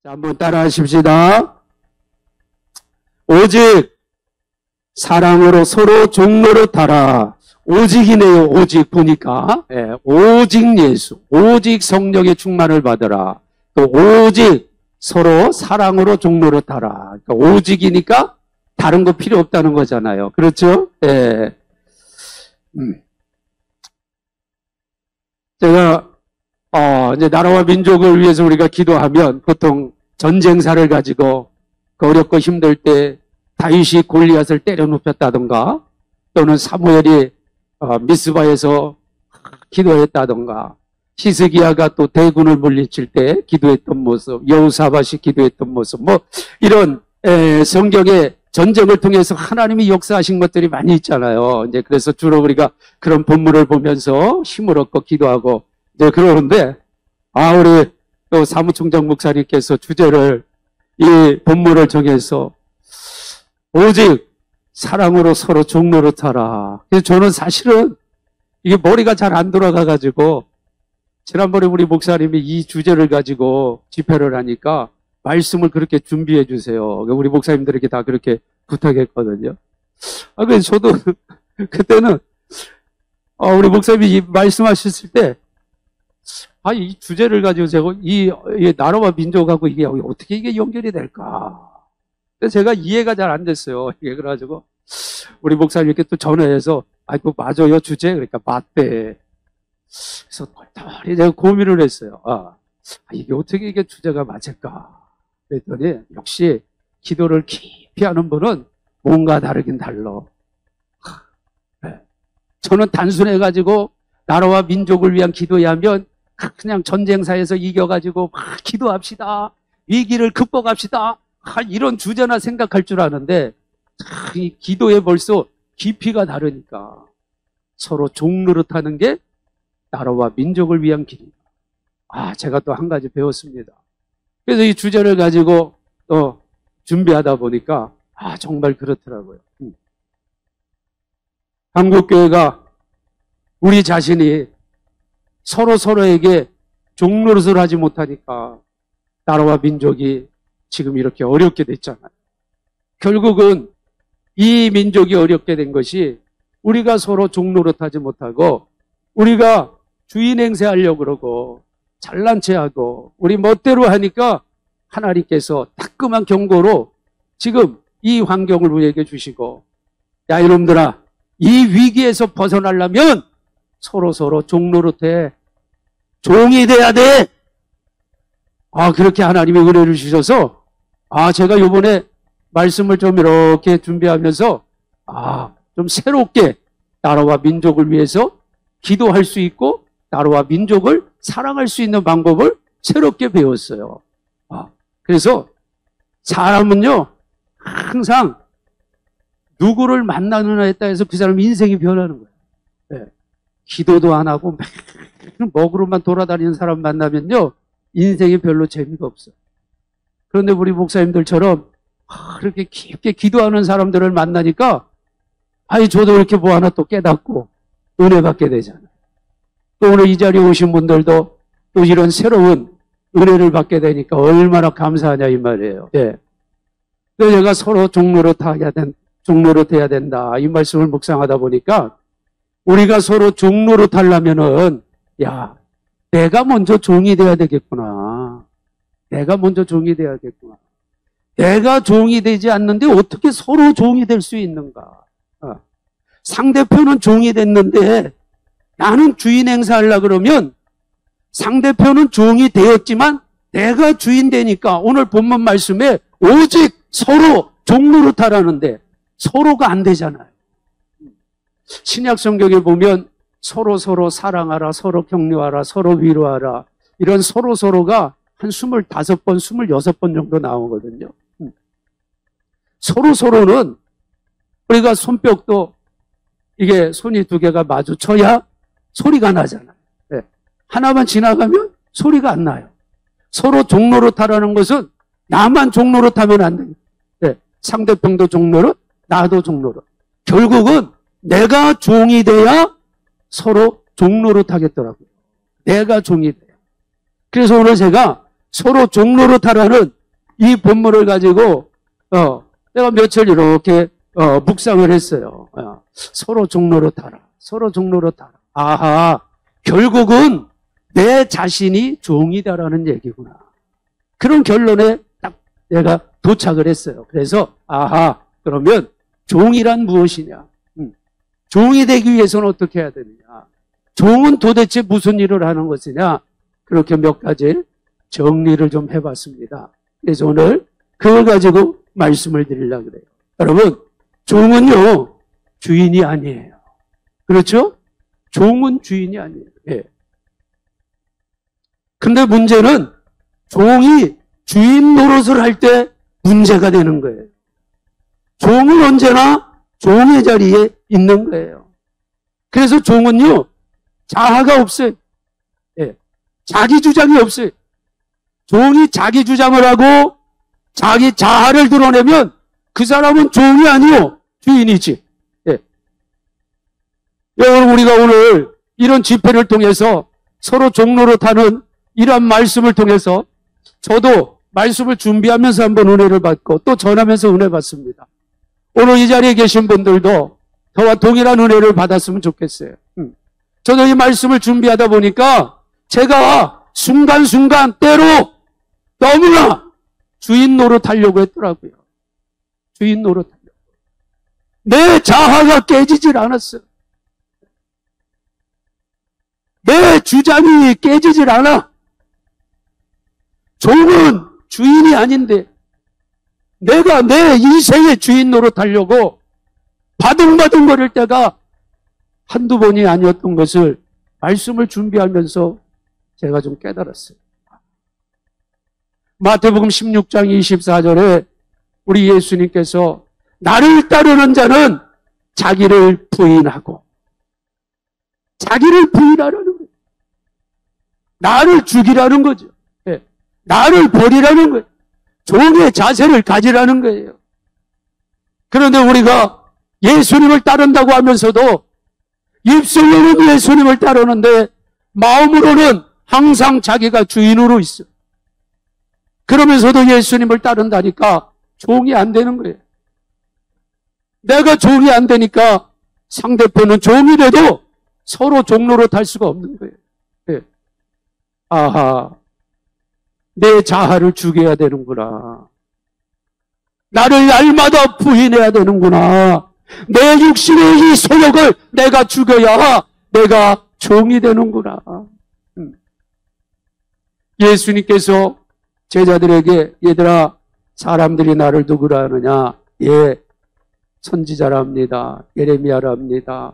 자, 한번 따라 하십시다. 오직 사랑으로 서로 종노릇하라. 오직이네요. 오직 보니까. 오직 예수, 오직 성령의 충만을 받으라. 또 오직 서로 사랑으로 종노릇하라. 그러니까 오직이니까 다른 거 필요 없다는 거잖아요. 그렇죠? 제가 이제 나라와 민족을 위해서 우리가 기도하면 보통 전쟁사를 가지고 그 어렵고 힘들 때 다윗이 골리앗을 때려 눕혔다던가 또는 사무엘이 미스바에서 기도했다던가 히스기야가 또 대군을 물리칠 때 기도했던 모습, 여호사밧이 기도했던 모습, 뭐 이런 성경의 전쟁을 통해서 하나님이 역사하신 것들이 많이 있잖아요. 이제 그래서 주로 우리가 그런 본문을 보면서 힘을 얻고 기도하고 이제 그러는데 우리 또 사무총장 목사님께서 주제를 이 본문을 정해서 오직 사랑으로 서로 종노릇하라. 그래서 저는 사실은 이게 머리가 잘 안 돌아가가지고 지난번에 우리 목사님이 이 주제를 가지고 집회를 하니까 말씀을 그렇게 준비해 주세요. 우리 목사님들에게 다 그렇게 부탁했거든요. 그래서 저도 그때는 우리 목사님이 말씀하셨을 때 이 주제를 가지고 제가 이 나라와 민족하고 이게 어떻게 이게 연결이 될까? 그래서 제가 이해가 잘 안 됐어요. 이게 그래가지고 우리 목사님께 또 전화해서 그거 맞아요 주제? 그러니까 맞대. 그래서 똘똘히 제가 고민을 했어요. 이게 어떻게 이게 주제가 맞을까? 그랬더니 역시 기도를 깊이 하는 분은 뭔가 다르긴 달라. 저는 단순해가지고 나라와 민족을 위한 기도해야 하면 그냥 전쟁사에서 이겨가지고 기도합시다. 위기를 극복합시다. 이런 주제나 생각할 줄 아는데 이 기도에 벌써 깊이가 다르니까 서로 종노릇하는 게 나라와 민족을 위한 길이다. 제가 또 한 가지 배웠습니다. 그래서 이 주제를 가지고 또 준비하다 보니까 정말 그렇더라고요. 한국교회가 우리 자신이 서로에게 종노릇을 하지 못하니까 나라와 민족이 지금 이렇게 어렵게 됐잖아요. 결국은 이 민족이 어렵게 된 것이 우리가 서로 종노릇하지 못하고 우리가 주인 행세하려고 그러고 잘난 체하고 우리 멋대로 하니까 하나님께서 따끔한 경고로 지금 이 환경을 우리에게 주시고 야 이놈들아 이 위기에서 벗어나려면 서로 종노릇해 종이 돼야 돼. 그렇게 하나님이 은혜를 주셔서 제가 요번에 말씀을 좀 이렇게 준비하면서 좀 새롭게 나라와 민족을 위해서 기도할 수 있고 나라와 민족을 사랑할 수 있는 방법을 새롭게 배웠어요. 그래서 사람은요 항상 누구를 만나느냐에 따라서 그 사람 인생이 변하는 거예요. 기도도 안 하고 먹으로만 돌아다니는 사람 만나면요 인생이 별로 재미가 없어요. 그런데 우리 목사님들처럼 그렇게 깊게 기도하는 사람들을 만나니까 저도 이렇게 뭐 하나 또 깨닫고 은혜 받게 되잖아요. 또 오늘 이 자리에 오신 분들도 또 이런 새로운 은혜를 받게 되니까 얼마나 감사하냐 이 말이에요. 그래서 제가 서로 종노릇해야 된다 이 말씀을 묵상하다 보니까 우리가 서로 종노릇하려면은 내가 먼저 종이 돼야 되겠구나. 내가 먼저 종이 돼야겠구나. 내가 종이 되지 않는데 어떻게 서로 종이 될 수 있는가? 상대편은 종이 됐는데 나는 주인 행사하려고 그러면 상대편은 종이 되었지만 내가 주인 되니까 오늘 본문 말씀에 오직 서로 종노릇하라는데 서로가 안 되잖아요. 신약 성경에 보면 서로 사랑하라, 서로 격려하라, 서로 위로하라 이런 서로가 한 25번, 26번 정도 나오거든요. 서로는 우리가 손뼉도 이게 손이 두 개가 마주쳐야 소리가 나잖아요. 하나만 지나가면 소리가 안 나요. 서로 종노릇하라는 것은 나만 종노릇하면 안 돼요. 상대편도 종노릇, 나도 종노릇. 결국은 내가 종이 돼야 서로 종노릇 하겠더라고요. 내가 종이 돼요. 그래서 오늘 제가 서로 종노릇하라는 이 본문을 가지고 내가 며칠 이렇게 묵상을 했어요. 서로 종로로 타라. 서로 종로로 타라. 아하, 결국은 내 자신이 종이다라는 얘기구나. 그런 결론에 딱 내가 도착을 했어요. 그래서 아하, 그러면 종이란 무엇이냐? 종이 되기 위해서는 어떻게 해야 되느냐? 종은 도대체 무슨 일을 하는 것이냐? 그렇게 몇 가지 정리를 좀 해봤습니다. 그래서 오늘 그걸 가지고 말씀을 드리려고 그래요. 여러분, 종은요, 주인이 아니에요. 그렇죠? 종은 주인이 아니에요. 예. 근데 문제는 종이 주인 노릇을 할 때 문제가 되는 거예요. 종은 언제나 종의 자리에 있는 거예요. 그래서 종은요, 자아가 없어요. 예. 자기 주장이 없어요. 종이 자기 주장을 하고 자기 자아를 드러내면 그 사람은 종이 아니요, 주인이지. 예. 여러분, 우리가 오늘 이런 집회를 통해서 서로 종로로 타는 이러한 말씀을 통해서 저도 말씀을 준비하면서 한번 은혜를 받고 또 전하면서 은혜 받습니다. 오늘 이 자리에 계신 분들도 저와 동일한 은혜를 받았으면 좋겠어요. 저도 이 말씀을 준비하다 보니까 제가 순간순간 때로 너무나 주인 노릇하려고 했더라고요. 주인 노릇하려고. 내 자아가 깨지질 않았어요. 내 주장이 깨지질 않아. 종은 주인이 아닌데 내가 내 인생의 주인 노릇하려고 바둥바둥거릴 때가 한두 번이 아니었던 것을 말씀을 준비하면서 제가 좀 깨달았어요. 마태복음 16장 24절에 우리 예수님께서 나를 따르는 자는 자기를 부인하고 자기를 부인하라는 거예요. 나를 죽이라는 거죠. 네. 나를 버리라는 거예요. 종의 자세를 가지라는 거예요. 그런데 우리가 예수님을 따른다고 하면서도 입술로는 예수님을 따르는데 마음으로는 항상 자기가 주인으로 있어. 그러면서도 예수님을 따른다니까 종이 안 되는 거예요. 내가 종이 안 되니까 상대편은 종이 돼도 서로 종로로 탈 수가 없는 거예요. 네. 아하, 내 자아를 죽여야 되는구나. 나를 날마다 부인해야 되는구나. 내 육신의 이 소욕을 내가 죽여야 내가 종이 되는구나. 예수님께서 제자들에게 얘들아 사람들이 나를 누구라 하느냐? 예, 선지자라 합니다. 예레미야라 합니다.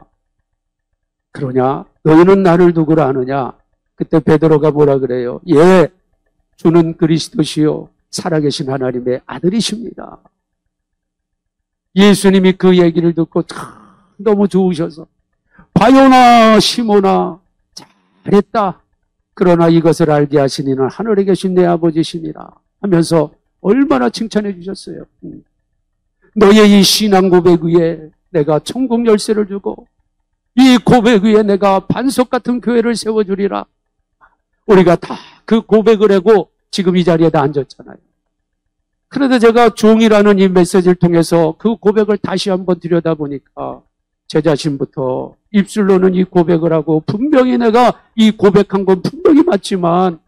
그러냐? 너희는 나를 누구라 하느냐? 그때 베드로가 뭐라 그래요? 예, 주는 그리스도시요 살아계신 하나님의 아들이십니다. 예수님이 그 얘기를 듣고 참 너무 좋으셔서 바요나 시모나 잘했다. 그러나 이것을 알게 하신 이는 하늘에 계신 내 아버지시니라 하면서 얼마나 칭찬해 주셨어요. 너의 이 신앙 고백 위에 내가 천국 열쇠를 주고 이 고백 위에 내가 반석 같은 교회를 세워주리라. 우리가 다 그 고백을 하고 지금 이 자리에 다 앉았잖아요. 그런데 제가 종이라는 이 메시지를 통해서 그 고백을 다시 한번 들여다보니까 제 자신부터 입술로는 이 고백을 하고 분명히 내가 이 고백한 건 분명히 맞지만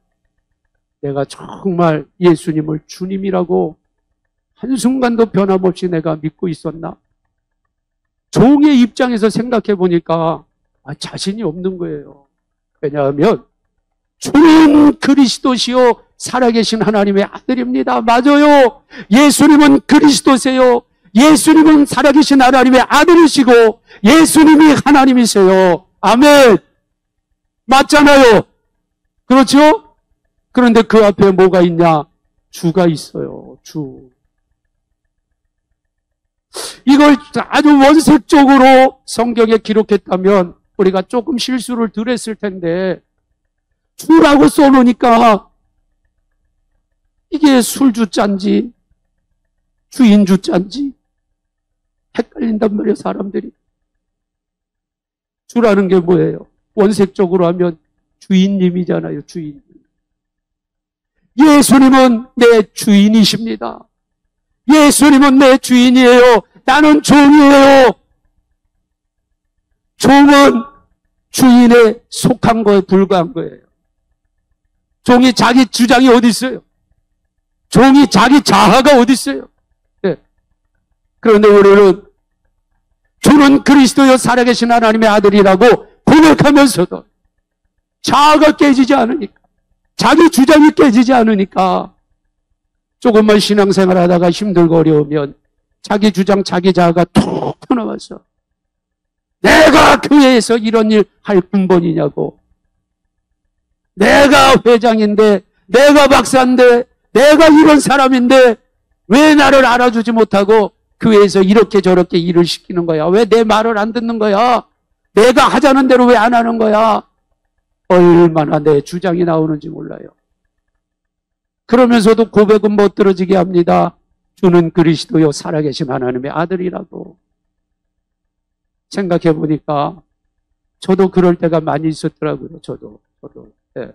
내가 정말 예수님을 주님이라고 한순간도 변함없이 내가 믿고 있었나? 종의 입장에서 생각해 보니까 자신이 없는 거예요. 왜냐하면 주는 그리스도시요 살아계신 하나님의 아들입니다. 맞아요. 예수님은 그리스도세요. 예수님은 살아계신 하나님의 아들이시고 예수님이 하나님이세요. 아멘. 맞잖아요. 그렇죠? 그런데 그 앞에 뭐가 있냐? 주가 있어요. 주. 이걸 아주 원색적으로 성경에 기록했다면 우리가 조금 실수를 덜 했을 텐데 주라고 써놓으니까 이게 술주짠지 주인주짠지 헷갈린단 말이에요. 사람들이. 주라는 게 뭐예요? 원색적으로 하면 주인님이잖아요. 주인. 예수님은 내 주인이십니다. 예수님은 내 주인이에요. 나는 종이에요. 종은 주인에 속한 거에 불과한 거예요. 종이 자기 주장이 어디 있어요? 종이 자기 자아가 어디 있어요? 네. 그런데 우리는 주는 그리스도여 살아계신 하나님의 아들이라고 고백하면서도 자아가 깨지지 않으니까, 자기 주장이 깨지지 않으니까 조금만 신앙생활 하다가 힘들고 어려우면 자기 주장, 자기 자아가 툭 튀어나와서 내가 교회에서 이런 일 할 근본이냐고, 내가 회장인데, 내가 박사인데, 내가 이런 사람인데 왜 나를 알아주지 못하고 교회에서 이렇게 저렇게 일을 시키는 거야? 왜 내 말을 안 듣는 거야? 내가 하자는 대로 왜 안 하는 거야? 얼마나 내 주장이 나오는지 몰라요. 그러면서도 고백은 못 들어지게 합니다. 주는 그리스도요 살아계신 하나님의 아들이라고. 생각해 보니까 저도 그럴 때가 많이 있었더라고요. 저도. 네.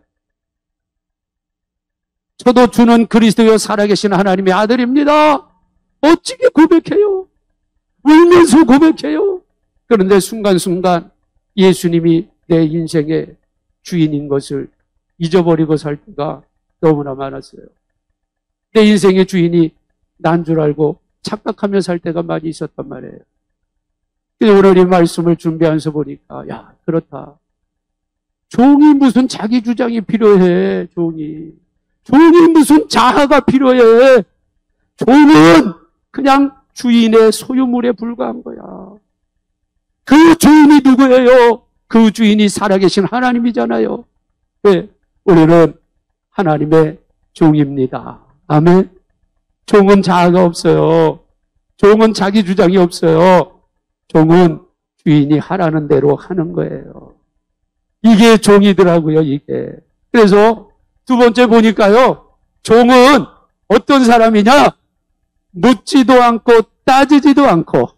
저도 주는 그리스도요 살아계신 하나님의 아들입니다. 멋지게 고백해요. 울면서 고백해요. 그런데 순간순간 예수님이 내 인생의 주인인 것을 잊어버리고 살 때가 너무나 많았어요. 내 인생의 주인이 난 줄 알고 착각하며 살 때가 많이 있었단 말이에요. 오늘 이 말씀을 준비하면서 보니까 야, 그렇다. 종이 무슨 자기 주장이 필요해. 종이 무슨 자아가 필요해. 종은 그냥 주인의 소유물에 불과한 거야. 그 주인이 누구예요? 그 주인이 살아계신 하나님이잖아요. 네, 우리는 하나님의 종입니다. 아멘. 종은 자아가 없어요. 종은 자기 주장이 없어요. 종은 주인이 하라는 대로 하는 거예요. 이게 종이더라고요, 이게. 그래서 두 번째 보니까요, 종은 어떤 사람이냐? 묻지도 않고 따지지도 않고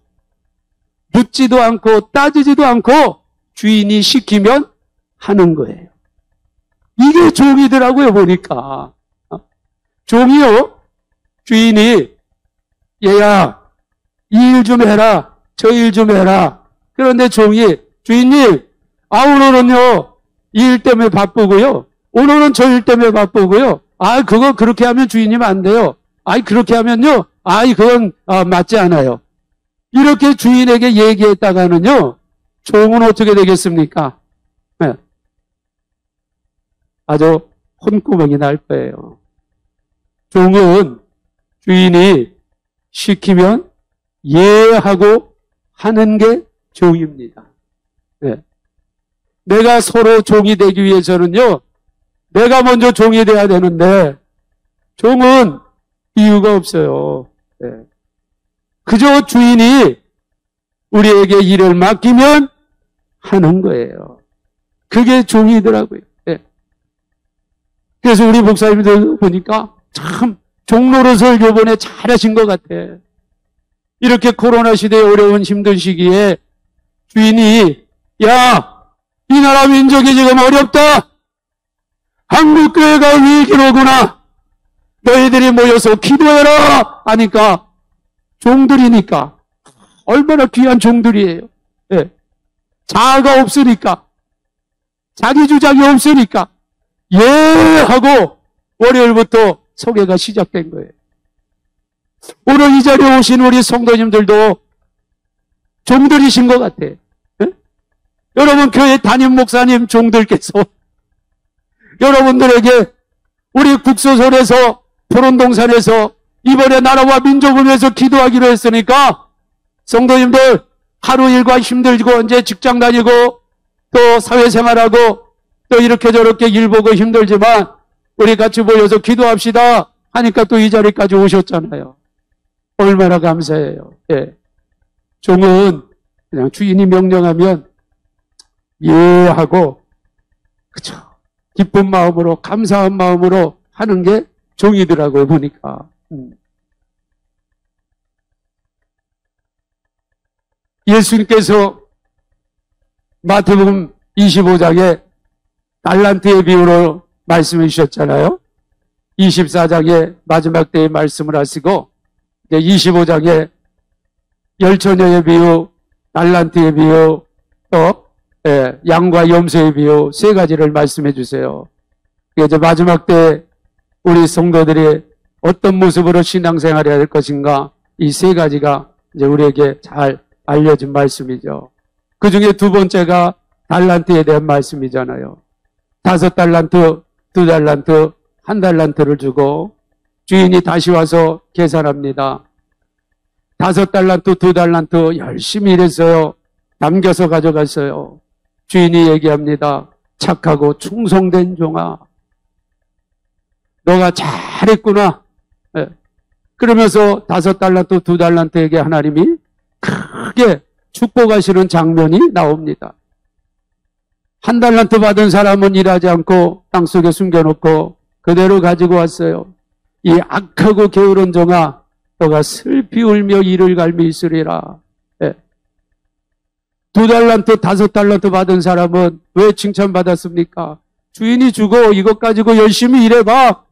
따지지도 않고 주인이 시키면 하는 거예요. 이게 종이더라고요, 보니까. 종이요, 주인이 얘야, 이 일 좀 해라, 저 일 좀 해라. 그런데 종이, 주인님, 오늘은요, 이 일 때문에 바쁘고요, 오늘은 저 일 때문에 바쁘고요, 그거 그렇게 하면 주인님 안 돼요. 그렇게 하면요, 그건 맞지 않아요. 이렇게 주인에게 얘기했다가는요, 종은 어떻게 되겠습니까? 네. 아주 혼구멍이 날 거예요. 종은 주인이 시키면 예하고 하는 게 종입니다. 네. 내가 서로 종이 되기 위해서는요, 내가 먼저 종이 돼야 되는데, 종은 이유가 없어요. 네. 그저 주인이 우리에게 일을 맡기면 하는 거예요. 그게 종이더라고요. 네. 그래서 우리 목사님들 보니까 참 종로릇을 이번에 잘하신 것 같아. 이렇게 코로나 시대에 어려운 힘든 시기에 주인이 야, 이 나라 민족이 지금 어렵다. 한국교회가 위기로구나. 너희들이 모여서 기도해라 하니까 종들이니까 얼마나 귀한 종들이에요. 네. 자아가 없으니까, 자기 주장이 없으니까 예 하고 월요일부터 소개가 시작된 거예요. 오늘 이 자리에 오신 우리 성도님들도 종들이신 것 같아요. 네? 여러분 교회 담임 목사님 종들께서 여러분들에게 우리 국소선에서 포론동산에서 이번에 나라와 민족을 위해서 기도하기로 했으니까 성도님들 하루 일과 힘들고 이제 직장 다니고 또 사회생활하고 또 이렇게 저렇게 일 보고 힘들지만 우리 같이 모여서 기도합시다 하니까 또 이 자리까지 오셨잖아요. 얼마나 감사해요. 예. 종은 그냥 주인이 명령하면 예 하고 그쵸, 기쁜 마음으로 감사한 마음으로 하는 게 종이더라고요, 보니까. 예수님께서 마태복음 25장에 달란트의 비유로 말씀해 주셨잖아요. 24장의 마지막 때의 말씀을 하시고 25장에 열처녀의 비유, 달란트의 비유, 또 양과 염소의 비유 세 가지를 말씀해 주세요. 이제 마지막 때 우리 성도들이 어떤 모습으로 신앙생활을 해야 될 것인가, 이 세 가지가 이제 우리에게 잘 알려진 말씀이죠. 그 중에 두 번째가 달란트에 대한 말씀이잖아요. 5달란트, 2달란트, 1달란트를 주고 주인이 다시 와서 계산합니다. 5달란트, 2달란트 열심히 일했어요. 남겨서 가져갔어요. 주인이 얘기합니다. 착하고 충성된 종아, 너가 잘했구나. 그러면서 5달란트, 2달란트에게 하나님이 크게 축복하시는 장면이 나옵니다. 1달란트 받은 사람은 일하지 않고 땅속에 숨겨놓고 그대로 가지고 왔어요. 이 악하고 게으른 종아, 너가 슬피 울며 이를 갈미 있으리라. 2달란트, 5달란트 받은 사람은 왜 칭찬받았습니까? 주인이 주고 이것 가지고 열심히 일해봐.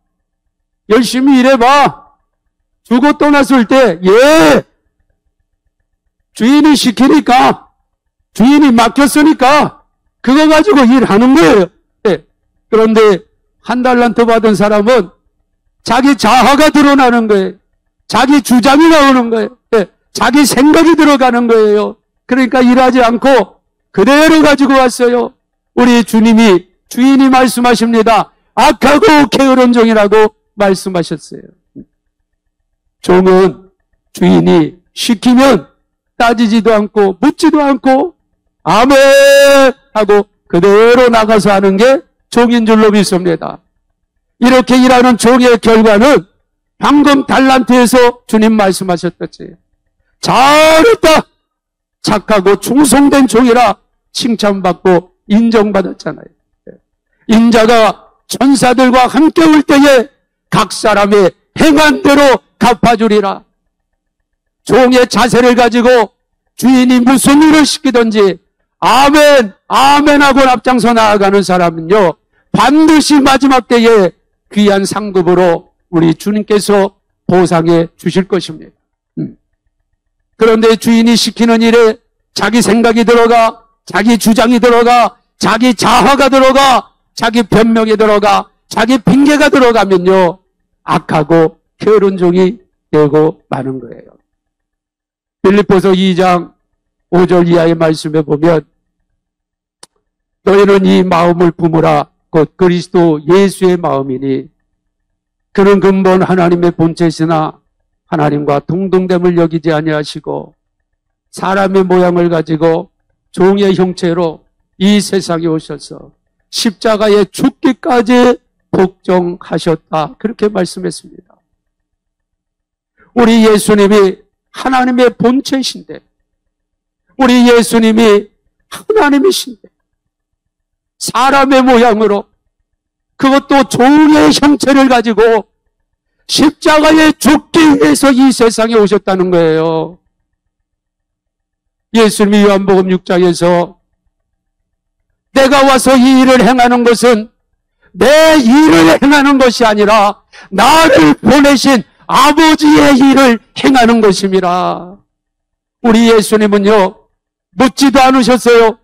열심히 일해봐. 주고 떠났을 때, 주인이 시키니까, 주인이 맡겼으니까, 그거 가지고 일하는 거예요. 그런데 1달란트 받은 사람은 자기 자아가 드러나는 거예요. 자기 주장이 나오는 거예요. 자기 생각이 들어가는 거예요. 그러니까 일하지 않고 그대로 가지고 왔어요. 우리 주인이 말씀하십니다. 악하고 게으른 종이라고 말씀하셨어요. 종은 주인이 시키면 따지지도 않고 묻지도 않고 아멘 하고 그대로 나가서 하는 게 종인 줄로 믿습니다. 이렇게 일하는 종의 결과는 방금 달란트에서 주님 말씀하셨듯이 잘했다, 착하고 충성된 종이라 칭찬받고 인정받았잖아요. 인자가 천사들과 함께 올 때에 각 사람의 행한 대로 갚아주리라. 종의 자세를 가지고 주인이 무슨 일을 시키든지 아멘, 아멘 하고 앞장서 나아가는 사람은요, 반드시 마지막 때에 귀한 상급으로 우리 주님께서 보상해 주실 것입니다. 그런데 주인이 시키는 일에 자기 생각이 들어가, 자기 주장이 들어가, 자기 자화가 들어가, 자기 변명이 들어가, 자기 핑계가 들어가면요, 악하고 게으른 종이 되고 마는 거예요. 빌립보서 2장 5절 이하의 말씀에 보면 너희는 이 마음을 품으라. 곧 그리스도 예수의 마음이니 그는 근본 하나님의 본체시나 하나님과 동등됨을 여기지 아니하시고 사람의 모양을 가지고 종의 형체로 이 세상에 오셔서 십자가에 죽기까지 복종하셨다. 그렇게 말씀했습니다. 우리 예수님이 하나님의 본체이신데, 우리 예수님이 하나님이신데 사람의 모양으로, 그것도 종의 형체를 가지고 십자가에 죽기 위해서 이 세상에 오셨다는 거예요. 예수님이 요한복음 6장에서 내가 와서 이 일을 행하는 것은 내 일을 행하는 것이 아니라 나를 보내신 아버지의 일을 행하는 것입니다. 우리 예수님은요, 묻지도 않으셨어요.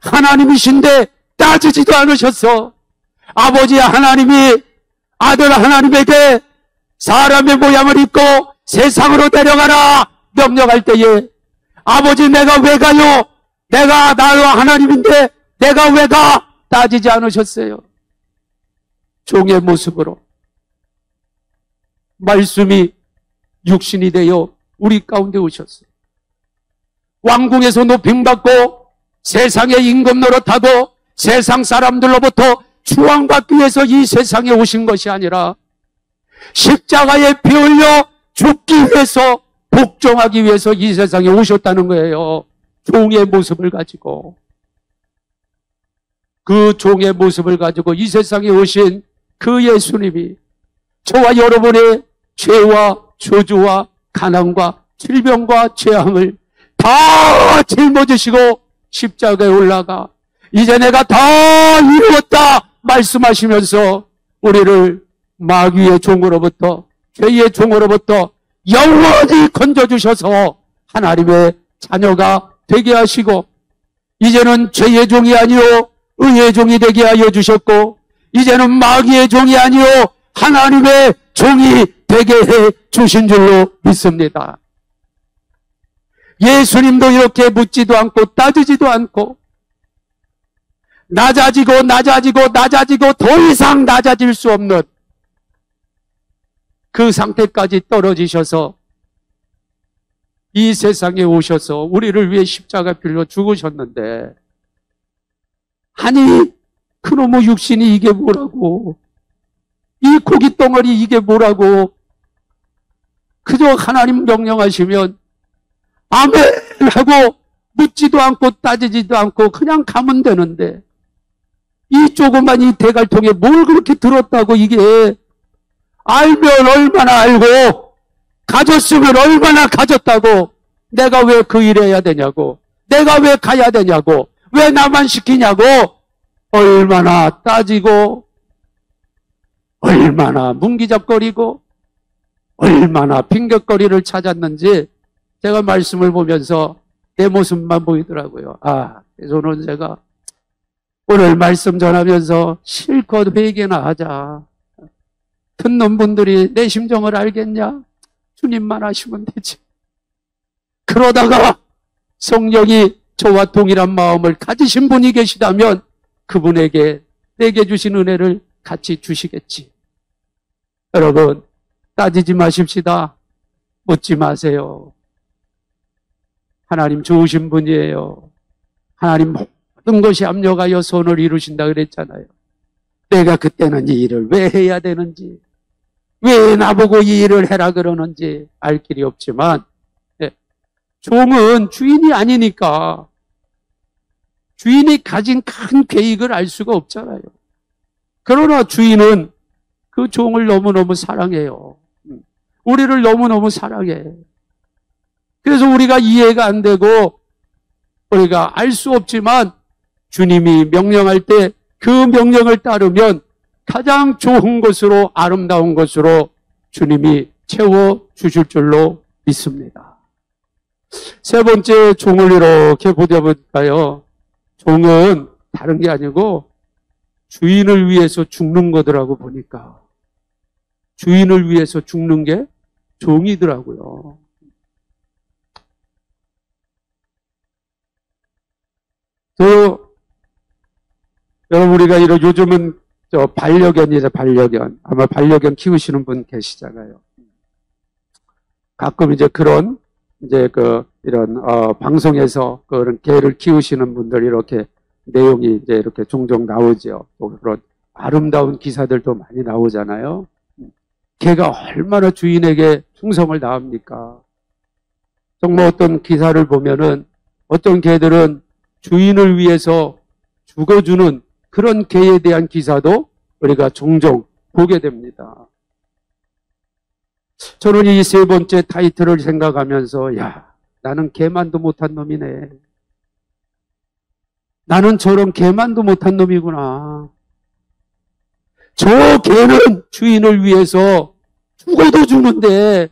하나님이신데 따지지도 않으셨어. 아버지 하나님이 아들 하나님에게 사람의 모양을 입고 세상으로 데려가라 명령할 때에 아버지 내가 왜 가요? 내가 나와 하나님인데 내가 왜 가? 따지지 않으셨어요. 종의 모습으로 말씀이 육신이 되어 우리 가운데 오셨어요. 왕궁에서 높임받고 세상의 임금 노릇하고 세상 사람들로부터 추앙받기 위해서 이 세상에 오신 것이 아니라 십자가에 피 흘려 죽기 위해서, 복종하기 위해서 이 세상에 오셨다는 거예요. 종의 모습을 가지고. 그 종의 모습을 가지고 이 세상에 오신 그 예수님이 저와 여러분의 죄와 저주와 가난과 질병과 재앙을 다 짊어지시고 십자가에 올라가 이제 내가 다 이루었다 말씀하시면서 우리를 마귀의 종으로부터, 죄의 종으로부터 영원히 건져주셔서 하나님의 자녀가 되게 하시고, 이제는 죄의 종이 아니요 의의 종이 되게 하여 주셨고, 이제는 마귀의 종이 아니요 하나님의 종이 되게 해 주신 줄로 믿습니다. 예수님도 이렇게 묻지도 않고 따지지도 않고 낮아지고 더 이상 낮아질 수 없는 그 상태까지 떨어지셔서 이 세상에 오셔서 우리를 위해 십자가 빌려 죽으셨는데, 아니 그놈의 육신이 이게 뭐라고, 이 고기 덩어리 이게 뭐라고, 그저 하나님 명령하시면 아멘 하고 묻지도 않고 따지지도 않고 그냥 가면 되는데, 이 조그만 이 대갈통에 뭘 그렇게 들었다고, 이게 알면 얼마나 알고 가졌으면 얼마나 가졌다고, 내가 왜 그 일 해야 되냐고, 내가 왜 가야 되냐고, 왜 나만 시키냐고, 얼마나 따지고 얼마나 문기잡거리고 얼마나 핑곗거리를 찾았는지 제가 말씀을 보면서 내 모습만 보이더라고요. 저는 제가 오늘 말씀 전하면서 실컷 회개나 하자. 듣는 분들이 내 심정을 알겠냐? 주님만 아시면 되지. 그러다가 성령이 저와 동일한 마음을 가지신 분이 계시다면 그분에게 내게 주신 은혜를 같이 주시겠지. 여러분, 따지지 마십시다. 묻지 마세요. 하나님 좋으신 분이에요. 하나님 모든 것이 합력하여 선을 이루신다 그랬잖아요. 내가 그때는 이 일을 왜 해야 되는지, 왜 나보고 이 일을 해라 그러는지 알 길이 없지만, 종은 주인이 아니니까 주인이 가진 큰 계획을 알 수가 없잖아요. 그러나 주인은 그 종을 너무너무 사랑해요. 우리를 너무너무 사랑해. 그래서 우리가 이해가 안 되고 우리가 알 수 없지만 주님이 명령할 때 그 명령을 따르면 가장 좋은 것으로, 아름다운 것으로 주님이 채워주실 줄로 믿습니다. 세 번째, 종을 이렇게 보다 보니까요, 종은 다른 게 아니고 주인을 위해서 죽는 거더라고. 보니까 주인을 위해서 죽는 게 종이더라고요. 여러분, 우리가 요즘은 반려견이죠, 반려견. 아마 반려견 키우시는 분 계시잖아요. 가끔 이제 그런 이런 방송에서 그런 개를 키우시는 분들 이렇게 내용이 이제 이렇게 종종 나오죠. 또 그런 아름다운 기사들도 많이 나오잖아요. 개가 얼마나 주인에게 충성을 다합니까? 정말 어떤 기사를 보면은 어떤 개들은 주인을 위해서 죽어주는 그런 개에 대한 기사도 우리가 종종 보게 됩니다. 저는 이 세 번째 타이틀을 생각하면서, 야, 나는 개만도 못한 놈이네. 나는 저런 개만도 못한 놈이구나. 저 개는 주인을 위해서 죽어도 주는데,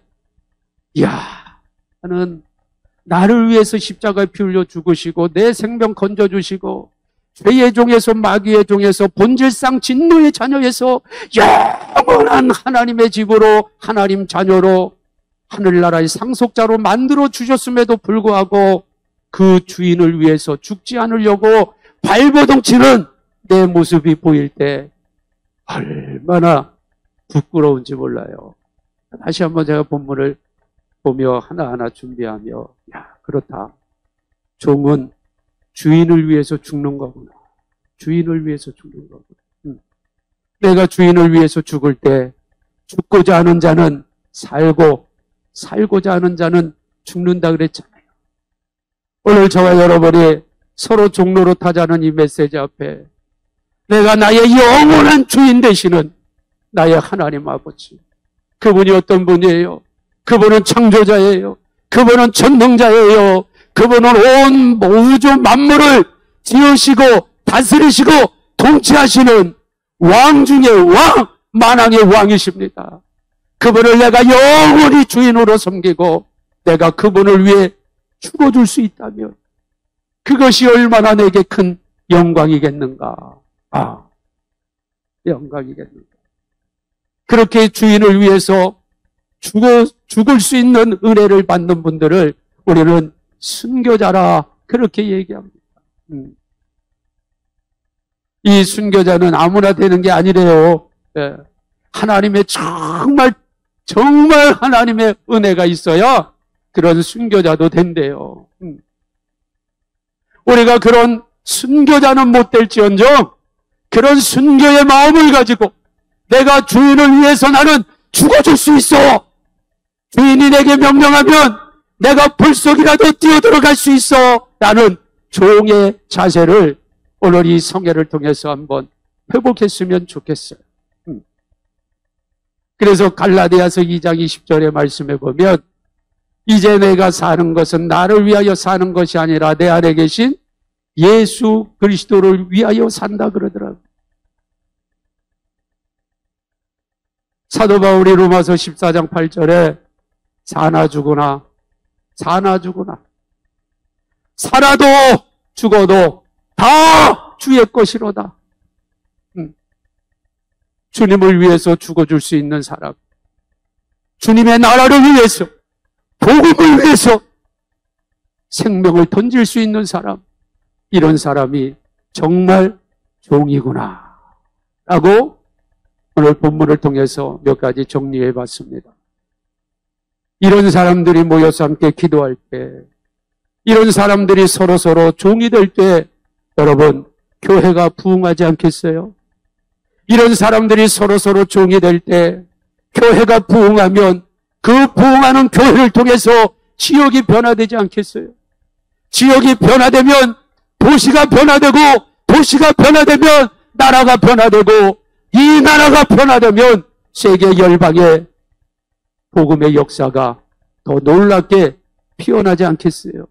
야, 나는 나를 위해서 십자가에 피 흘려 죽으시고 내 생명 건져주시고 죄의 종에서, 마귀의 종에서, 본질상 진노의 자녀에서 영원한 하나님의 집으로, 하나님 자녀로, 하늘나라의 상속자로 만들어 주셨음에도 불구하고 그 주인을 위해서 죽지 않으려고 발버둥치는 내 모습이 보일 때 얼마나 부끄러운지 몰라요. 다시 한번 제가 본문을 보며 하나하나 준비하며, 야, 그렇다. 종은 주인을 위해서 죽는 거구나. 주인을 위해서 죽는 거구나. 내가 주인을 위해서 죽을 때 죽고자 하는 자는 살고, 살고자 하는 자는 죽는다 그랬잖아요. 오늘 저와 여러분이 서로 종로로 타자는 이 메시지 앞에 내가 나의 영원한 주인 되시는 나의 하나님 아버지, 그분이 어떤 분이에요? 그분은 창조자예요. 그분은 전능자예요. 그분은 온 우주 만물을 지으시고 다스리시고 통치하시는 왕 중의 왕, 만왕의 왕이십니다. 그분을 내가 영원히 주인으로 섬기고 내가 그분을 위해 죽어줄 수 있다면 그것이 얼마나 내게 큰 영광이겠는가. 영광이겠는가. 그렇게 주인을 위해서 죽을 수 있는 은혜를 받는 분들을 우리는 순교자라 그렇게 얘기합니다. 이 순교자는 아무나 되는 게 아니래요. 하나님의 정말 하나님의 은혜가 있어야 그런 순교자도 된대요. 우리가 그런 순교자는 못 될지언정 그런 순교의 마음을 가지고 내가 주인을 위해서 나는 죽어줄 수 있어. 주인이 내게 명령하면 내가 불속이라도 뛰어들어갈 수 있어. 라는 종의 자세를 오늘 이 성회를 통해서 한번 회복했으면 좋겠어요. 그래서 갈라디아서 2장 20절의 말씀에 보면 이제 내가 사는 것은 나를 위하여 사는 것이 아니라 내 안에 계신 예수 그리스도를 위하여 산다 그러더라고요. 사도 바울이 로마서 14장 8절에 사나 죽으나 살아도 죽어도 다 주의 것이로다. 주님을 위해서 죽어줄 수 있는 사람, 주님의 나라를 위해서, 복음을 위해서 생명을 던질 수 있는 사람, 이런 사람이 정말 종이구나 라고 오늘 본문을 통해서 몇 가지 정리해 봤습니다. 이런 사람들이 모여서 함께 기도할 때, 이런 사람들이 서로 종이 될 때 여러분 교회가 부흥하지 않겠어요? 이런 사람들이 서로 종이 될 때 교회가 부흥하면 그 부흥하는 교회를 통해서 지역이 변화되지 않겠어요? 지역이 변화되면 도시가 변화되고 도시가 변화되면 나라가 변화되고 이 나라가 변화되면 세계 열방의 복음의 역사가 더 놀랍게 피어나지 않겠어요?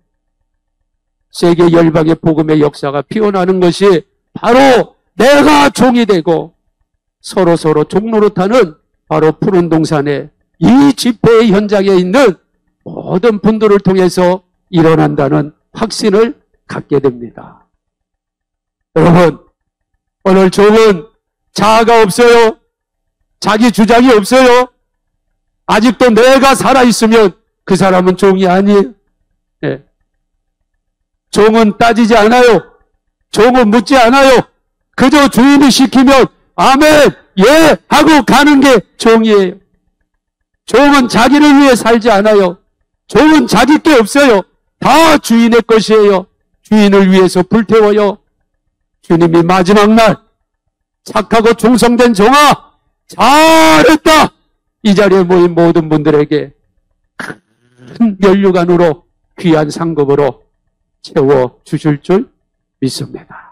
세계 열방의 복음의 역사가 피어나는 것이 바로 내가 종이 되고 서로 종노릇하는 바로 푸른 동산의 이 집회의 현장에 있는 모든 분들을 통해서 일어난다는 확신을 갖게 됩니다. 여러분, 오늘 종은 자아가 없어요. 자기 주장이 없어요. 아직도 내가 살아있으면 그 사람은 종이 아니에요. 네. 종은 따지지 않아요. 종은 묻지 않아요. 그저 주인이 시키면 아멘, 예 하고 가는 게 종이에요. 종은 자기를 위해 살지 않아요. 종은 자기 게 없어요. 다 주인의 것이에요. 주인을 위해서 불태워요. 주님이 마지막 날 착하고 충성된 종아 잘했다, 이 자리에 모인 모든 분들에게 큰 면류관으로 귀한 상급으로 채워주실 줄 믿습니다.